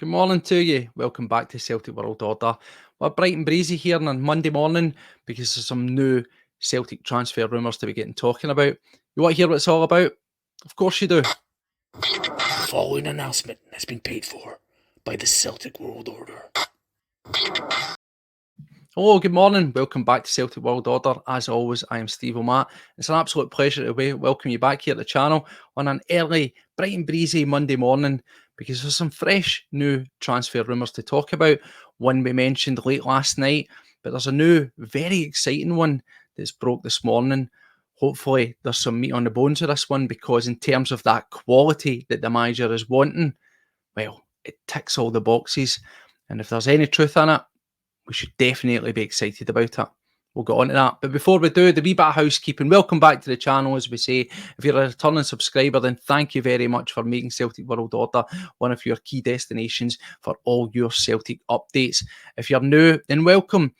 Good morning to you. Welcome back to Celtic World Order. We're bright and breezy here on Monday morning because there's some new Celtic transfer rumours to be getting talking about. You want to hear what it's all about? Of course you do. The following announcement has been paid for by the Celtic World Order. Hello, good morning. Welcome back to Celtic World Order. As always, I am Steve O'Matt. It's an absolute pleasure to welcome you back here at the channel on an early, bright and breezy Monday morning because there's some fresh new transfer rumours to talk about. One we mentioned late last night, but there's a new, very exciting one that's broke this morning. Hopefully, there's some meat on the bones of this one because in terms of that quality that the manager is wanting, well, it ticks all the boxes. And if there's any truth in it, we should definitely be excited about it. We'll get on to that. But before we do, the wee bit of housekeeping. Welcome back to the channel, as we say. If you're a returning subscriber, then thank you very much for making Celtic World Order one of your key destinations for all your Celtic updates. If you're new, then welcome.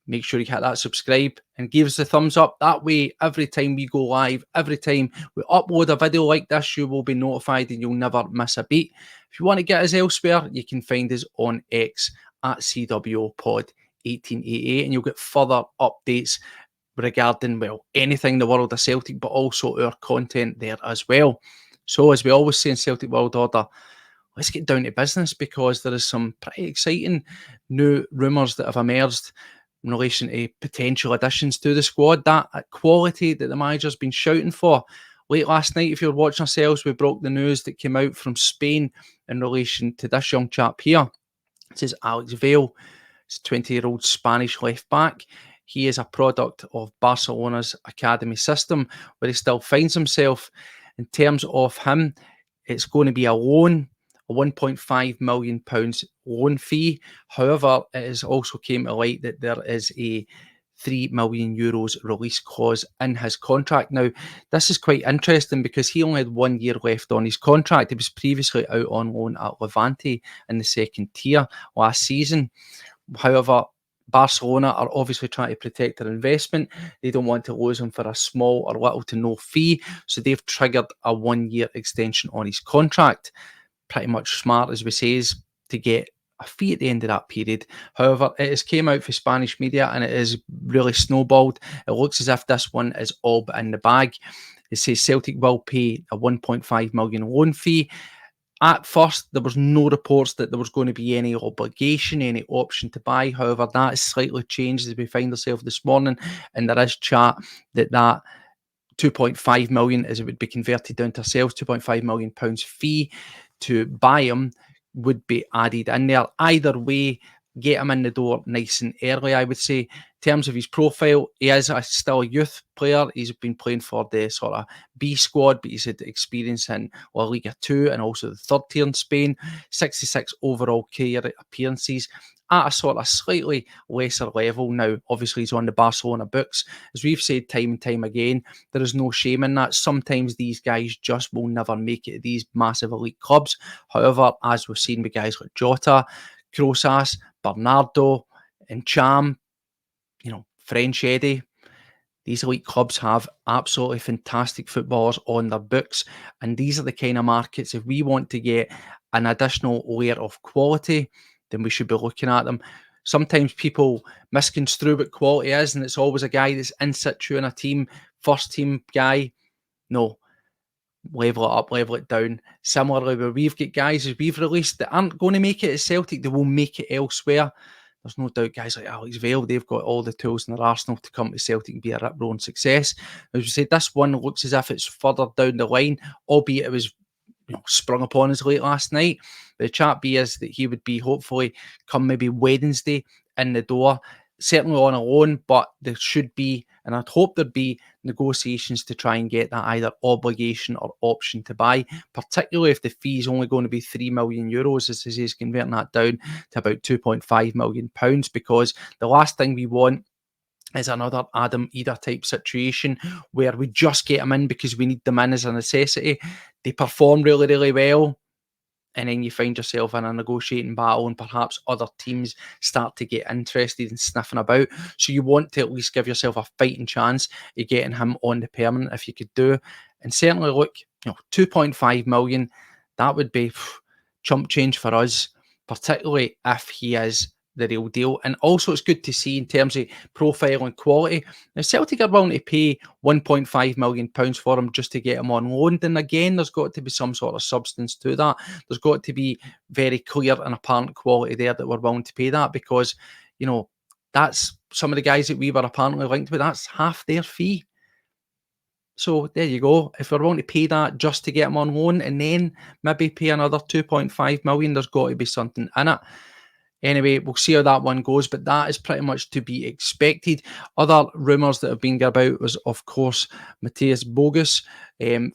Make sure you hit that subscribe and give us a thumbs up. That way, every time we go live, every time we upload a video like this, you will be notified and you'll never miss a beat. If you want to get us elsewhere, you can find us on X at CWPod1888 and you'll get further updates regarding, well, anything in the world of Celtic, but also our content there as well. So, as we always say in Celtic World Order, let's get down to business because there is some pretty exciting new rumours that have emerged in relation to potential additions to the squad. That quality that the manager's been shouting for. Late last night, if you're watching ourselves, we broke the news that came out from Spain in relation to this young chap here. This is Alex Valle. He's a 20-year-old Spanish left-back. He is a product of Barcelona's academy system, where he still finds himself. In terms of him, it's going to be a loan, a £1.5 million loan fee. However, it has also came to light that there is a €3 million release clause in his contract. Now, this is quite interesting because he only had 1 year left on his contract. He was previously out on loan at Levante in the second tier last season. However, Barcelona are obviously trying to protect their investment. They don't want to lose him for a small or little to no fee, so they've triggered a 1 year extension on his contract. Pretty much smart, as we say, to get a fee at the end of that period. However, it has came out for Spanish media and it is really snowballed. It looks as if this one is all but in the bag. It says Celtic will pay a 1.5 million loan fee. At first, there was no reports that there was going to be any obligation, any option to buy. However, that has slightly changed as we find ourselves this morning, and there is chat that 2.5 million, as it would be converted down to ourselves, £2.5 million fee to buy him would be added in there. Either way, get him in the door nice and early, I would say. In terms of his profile, he is still a youth player. He's been playing for the sort of B squad, but he's had experience in La Liga 2 and also the third tier in Spain. 66 overall career appearances at a sort of slightly lesser level. Now, obviously, he's on the Barcelona books. As we've said time and time again, there is no shame in that. Sometimes these guys just will never make it to these massive elite clubs. However, as we've seen with guys like Jota, Crosas, Bernardo, and Cham, French Eddie, these elite clubs have absolutely fantastic footballers on their books. And these are the kind of markets, if we want to get an additional layer of quality, then we should be looking at them. Sometimes people misconstrue what quality is, and it's always a guy that's in situ in a team, first team guy. No, level it up, level it down. Similarly, where we've got guys as we've released that aren't going to make it at Celtic, they will make it elsewhere. There's no doubt guys like Alex Valle, they've got all the tools in their arsenal to come to Celtic and be a rip-roaring success. As we said, this one looks as if it's further down the line, albeit it was sprung upon us late last night. The chat be is that he would be hopefully come maybe Wednesday in the door, certainly on a loan, but there should be, and I'd hope there'd be negotiations to try and get that either obligation or option to buy, particularly if the fee is only going to be €3 million, as he's converting that down to about £2.5 million, because the last thing we want is another Adam Eder type situation where we just get them in because we need them in as a necessity. They perform really, really well, and then you find yourself in a negotiating battle and perhaps other teams start to get interested in sniffing about. So you want to at least give yourself a fighting chance of getting him on the permanent if you could do. And certainly, look, 2.5 million, that would be chump change for us, particularly if he is the real deal. And also it's good to see in terms of profile and quality. Now Celtic are willing to pay £1.5 million for him just to get him on loan. Then again, there's got to be some sort of substance to that. There's got to be very clear and apparent quality there that we're willing to pay that, because, you know, that's some of the guys that we were apparently linked with, that's half their fee. So there you go. If we're willing to pay that just to get him on loan and then maybe pay another 2.5 million, there's got to be something in it. Anyway, we'll see how that one goes, but that is pretty much to be expected. Other rumours that have been about was, of course, Matthias Bogus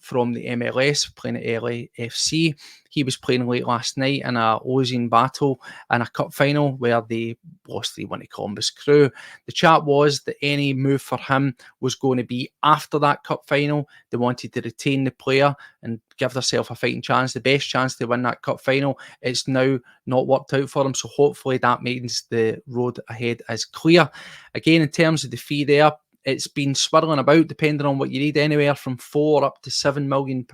from the MLS, playing at LAFC. He was playing late last night in a losing battle in a cup final where they lost 3-1 to Columbus Crew. The chat was that any move for him was going to be after that cup final. They wanted to retain the player and give themselves a fighting chance, the best chance to win that cup final. It's now not worked out for them, so hopefully that means the road ahead is clear. Again, in terms of the fee there, it's been swirling about depending on what you read, anywhere from £4 up to £7 million.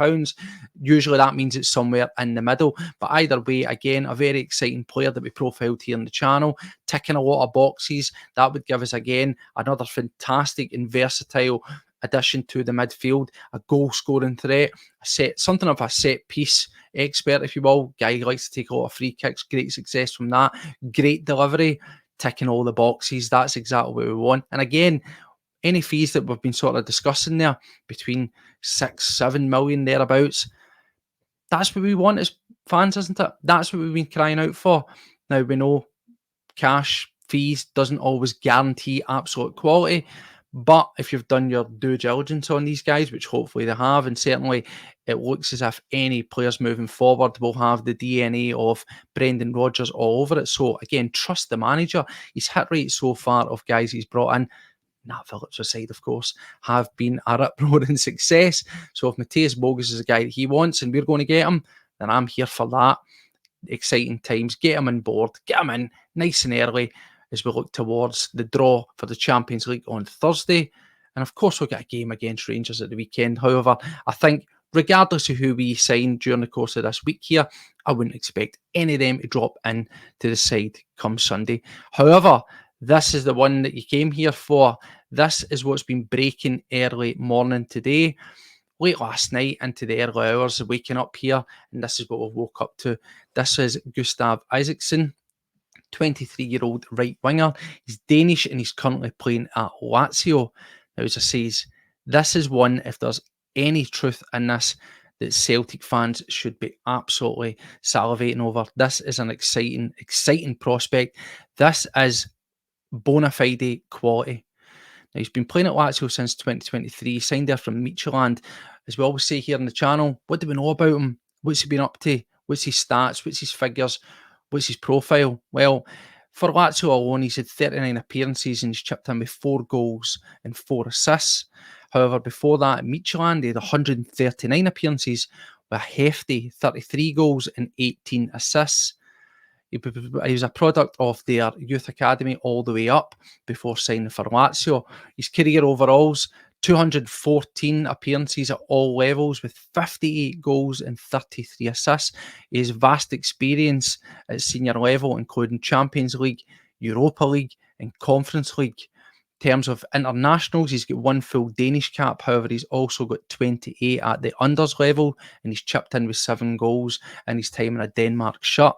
Usually that means it's somewhere in the middle. But either way, again, a very exciting player that we profiled here on the channel, ticking a lot of boxes. That would give us, again, another fantastic and versatile addition to the midfield, a goal-scoring threat, something of a set-piece expert, if you will. Guy who likes to take a lot of free kicks, great success from that, great delivery, ticking all the boxes. That's exactly what we want. And again, any fees that we've been sort of discussing there, between 6-7 million thereabouts, that's what we want as fans, isn't it? That's what we've been crying out for. Now, we know cash fees doesn't always guarantee absolute quality, but if you've done your due diligence on these guys, which hopefully they have, and certainly it looks as if any players moving forward will have the DNA of Brendan Rodgers all over it. So again, trust the manager. His hit rate so far of guys he's brought in, Nat Phillips aside, of course, have been a rip-roaring success. So if Matthias Bogus is a guy that he wants and we're going to get him, then I'm here for that. Exciting times. Get him on board. Get him in nice and early as we look towards the draw for the Champions League on Thursday. And of course, we'll get a game against Rangers at the weekend. However, I think regardless of who we sign during the course of this week here, I wouldn't expect any of them to drop in to the side come Sunday. However, this is the one that you came here for. This is what's been breaking early morning today, late last night into the early hours, waking up here, and this is what we woke up to. This is Gustav Isaksen, 23-year-old right winger. He's Danish and he's currently playing at Lazio. Now, as I say, this is one, if there's any truth in this, that Celtic fans should be absolutely salivating over. This is an exciting prospect. This is bona fide quality. Now, he's been playing at Lazio since 2023, signed there from Midfield. As we always say here on the channel, what do we know about him? What's he been up to? What's his stats? What's his figures? What's his profile? Well, for Lazio alone, he's had 39 appearances and he's chipped in with 4 goals and 4 assists. However, before that, at Midfield, he had 139 appearances with a hefty 33 goals and 18 assists. He was a product of their youth academy all the way up before signing for Lazio. His career overalls, 214 appearances at all levels with 58 goals and 33 assists. His vast experience at senior level, including Champions League, Europa League and Conference League. In terms of internationals, he's got 1 full Danish cap. However, he's also got 28 at the unders level and he's chipped in with 7 goals in his time in a Denmark shirt.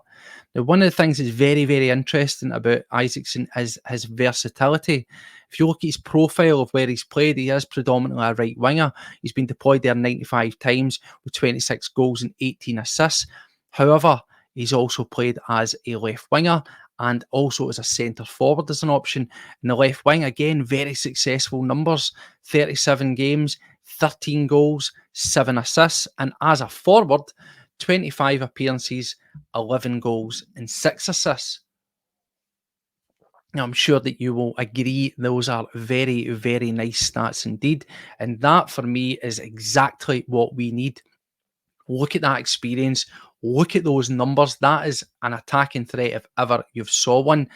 Now, one of the things that's very, very interesting about Isaksen is his versatility. If you look at his profile of where he's played, he is predominantly a right winger. He's been deployed there 95 times with 26 goals and 18 assists. However, he's also played as a left winger and also as a centre forward as an option. In the left wing, again, very successful numbers, 37 games, 13 goals, 7 assists. And as a forward, 25 appearances, 11 goals and 6 assists. Now, I'm sure that you will agree those are very, very nice stats indeed. And that, for me, is exactly what we need. Look at that experience. Look at those numbers. That is an attacking threat if ever you've saw one.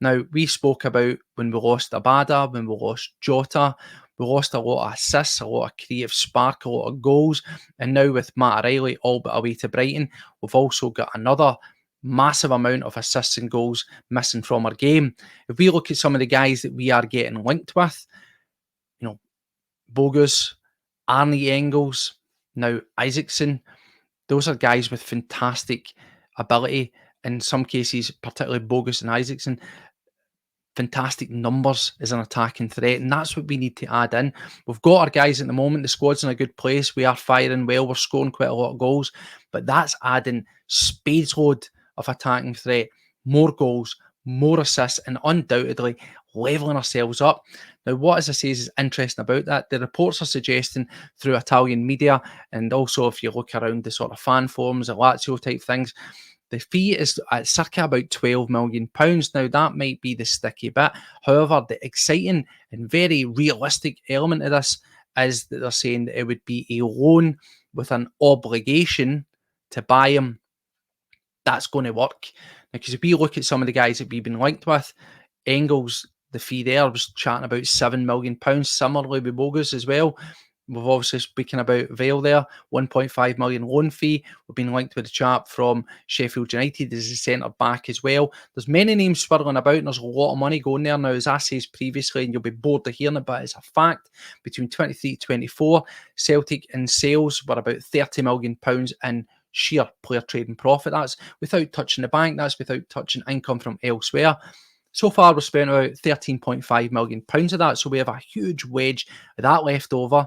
Now, we spoke about when we lost Abada, when we lost Jota. We lost a lot of assists, a lot of creative spark, a lot of goals. And now with Matt O'Reilly all but away to Brighton, we've also got another massive amount of assists and goals missing from our game. If we look at some of the guys that we are getting linked with, you know, Bogus, Arnie Engels, now Isaksen, those are guys with fantastic ability. In some cases, particularly Bogus and Isaksen, fantastic numbers as an attacking threat, and that's what we need to add in. We've got our guys at the moment, the squad's in a good place, we are firing well, we're scoring quite a lot of goals, but that's adding spades load of attacking threat, more goals, more assists, and undoubtedly levelling ourselves up. Now, what, as I say, is interesting about that, the reports are suggesting through Italian media, and also if you look around the sort of fan forums, the Lazio type things, the fee is at circa about £12 million. Now, that might be the sticky bit. However, the exciting and very realistic element of this is that they're saying that it would be a loan with an obligation to buy him. That's going to work. Because if we look at some of the guys that we've been linked with, Engels, the fee there was chatting about £7 million, similarly with Bogus as well. We've obviously speaking about Valle there, 1.5 million loan fee. We've been linked with a chap from Sheffield United as a centre back as well. There's many names swirling about, and there's a lot of money going there now. As I said previously, and you'll be bored of hearing it, but it's a fact. Between 23 to 24, Celtic in sales were about £30 million in sheer player trading profit. That's without touching the bank. That's without touching income from elsewhere. So far, we've spent about £13.5 million of that. So we have a huge wedge of that left over.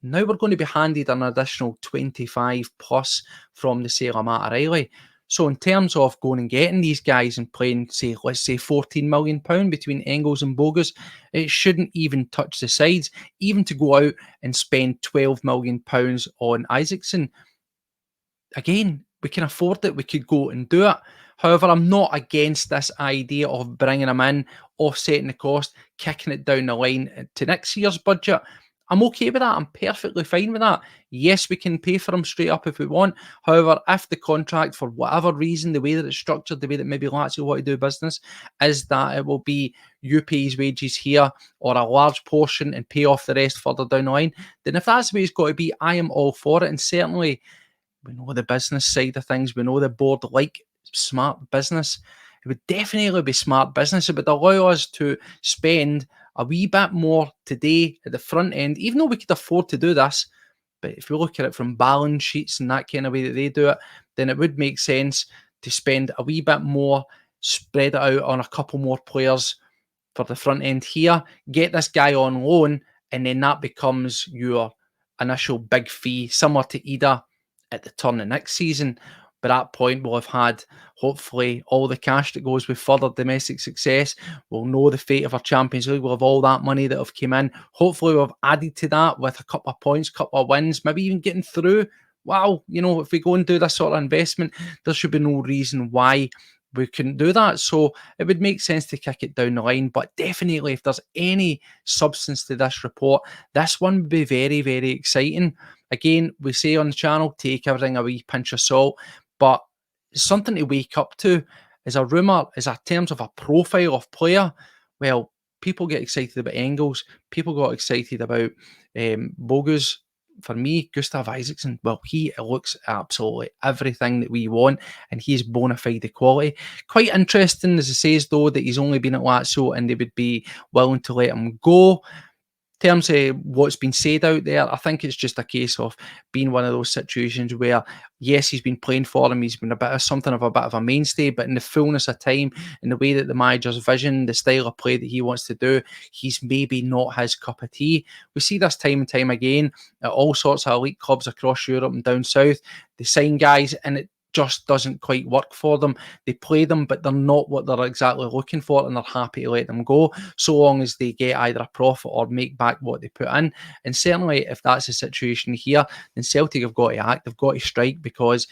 Now we're going to be handed an additional 25 plus from the sale of Matt O'Reilly. So in terms of going and getting these guys and playing, say, let's say £14 million between Engels and Bogus, it shouldn't even touch the sides. Even to go out and spend £12 million on Isaksen, again, we can afford it. We could go and do it. However, I'm not against this idea of bringing him in, offsetting the cost, kicking it down the line to next year's budget. I'm okay with that. I'm perfectly fine with that. Yes, we can pay for him straight up if we want. However, if the contract, for whatever reason, the way that it's structured, the way that maybe Lazio want to do business, is that it will be you pay his wages here or a large portion and pay off the rest further down the line, then if that's the way it's got to be, I am all for it. And certainly, we know the business side of things. We know the board like smart business. It would definitely be smart business. It would allow us to spend a wee bit more today at the front end, even though we could afford to do this. But if we look at it from balance sheets and that kind of way that they do it, then it would make sense to spend a wee bit more, spread it out on a couple more players for the front end here, get this guy on loan, and then that becomes your initial big fee, similar to Ida at the turn of next season. By that point, we'll have had, hopefully, all the cash that goes with further domestic success. We'll know the fate of our Champions League. We'll have all that money that have come in. Hopefully, we've added to that with a couple of points, couple of wins, maybe even getting through. Wow, if we go and do this sort of investment, there should be no reason why we couldn't do that. So it would make sense to kick it down the line. But definitely, if there's any substance to this report, this one would be very, very exciting. Again, we say on the channel, take everything a wee pinch of salt, but it's something to wake up to. As a rumour, as a terms of a profile of player, well, people get excited about Engels, people got excited about Bogus. For me, Gustav Isaksen, well, he looks absolutely everything that we want, and he's bona fide quality. Quite interesting, as it says, though, that he's only been at Lazio and they would be willing to let him go. In terms of what's been said out there, I think it's just a case of being one of those situations where, yes, he's been playing for him, he's been a bit of a mainstay, but in the fullness of time, in the way that the manager's vision, the style of play that he wants to do, he's maybe not his cup of tea. We see this time and time again at all sorts of elite clubs across Europe and down south. They sign guys and it just doesn't quite work for them. They play them, but they're not what they're exactly looking for, and they're happy to let them go, so long as they get either a profit or make back what they put in. And certainly, if that's the situation here, then Celtic have got to act, they've got to strike, because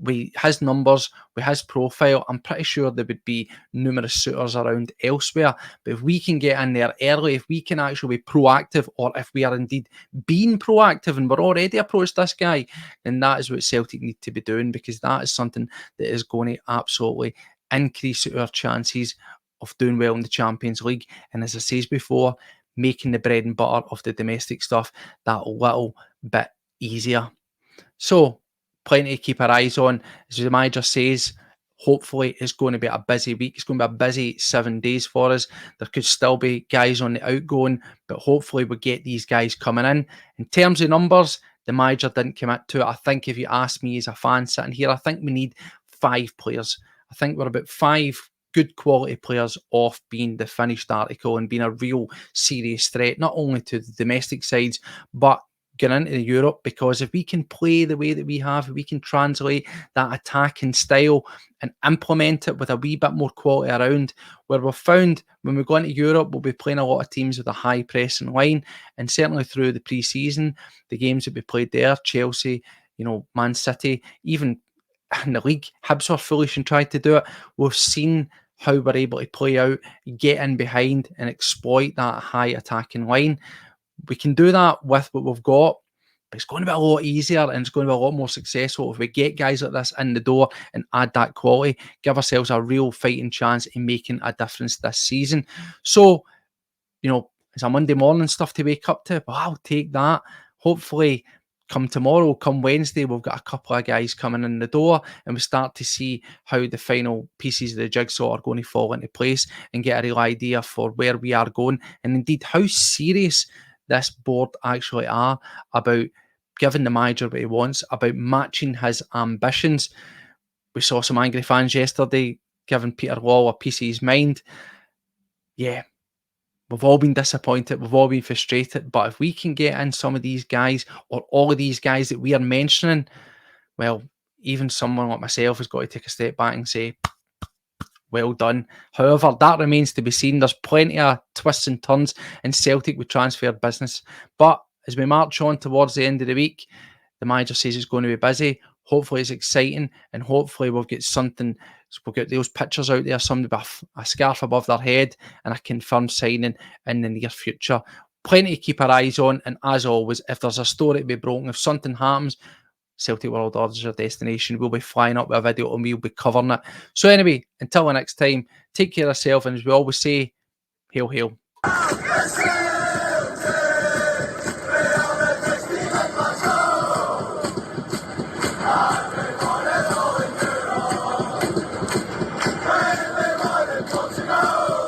with his numbers, with his profile, I'm pretty sure there would be numerous suitors around elsewhere. But if we can get in there early, if we can actually be proactive, or if we are indeed being proactive and we're already approached this guy, then that is what Celtic need to be doing, because that is something that is going to absolutely increase our chances of doing well in the Champions League. And as I said before, making the bread and butter of the domestic stuff that little bit easier. So, plenty to keep our eyes on. As the manager says, Hopefully, it's going to be a busy week. It's going to be a busy 7 days for us. There could still be guys on the outgoing, but hopefully we get these guys coming in. In terms of numbers, the manager didn't commit to it. I think if you ask me as a fan sitting here, I think we need 5 players. I think we're about 5 good quality players off being the finished article and being a real serious threat, not only to the domestic sides, but getting into Europe. Because if we can play the way that we have, if we can translate that attacking style and implement it with a wee bit more quality around, where we've found when we go into Europe, we'll be playing a lot of teams with a high pressing line, and certainly through the pre-season, the games that we played there, Chelsea, Man City, even in the league, Hibs were foolish and tried to do it. We've seen how we're able to play out, get in behind and exploit that high attacking line. We can do that with what we've got, but it's going to be a lot easier and it's going to be a lot more successful if we get guys like this in the door and add that quality, give ourselves a real fighting chance in making a difference this season. So, it's a Monday morning stuff to wake up to, but I'll take that. Hopefully, come tomorrow, come Wednesday, we've got a couple of guys coming in the door and we start to see how the final pieces of the jigsaw are going to fall into place and get a real idea for where we are going and indeed how serious this board actually are about giving the manager what he wants, about matching his ambitions. We saw some angry fans yesterday giving Peter Law a piece of his mind. Yeah, we've all been disappointed, we've all been frustrated, but if we can get in some of these guys or all of these guys that we are mentioning, well, even someone like myself has got to take a step back and say, well done. However, that remains to be seen. There's plenty of twists and turns in Celtic with transfer business. But as we march on towards the end of the week, the manager says it's going to be busy. Hopefully it's exciting and hopefully we'll get something. We'll get those pictures out there, somebody with a scarf above their head and a confirmed signing in the near future. Plenty to keep our eyes on. And as always, if there's a story to be broken, if something happens, Celtic World Order is our destination. We'll be flying up with a video and we'll be covering it. So anyway, until the next time, take care of yourself. And as we always say, hail, hail.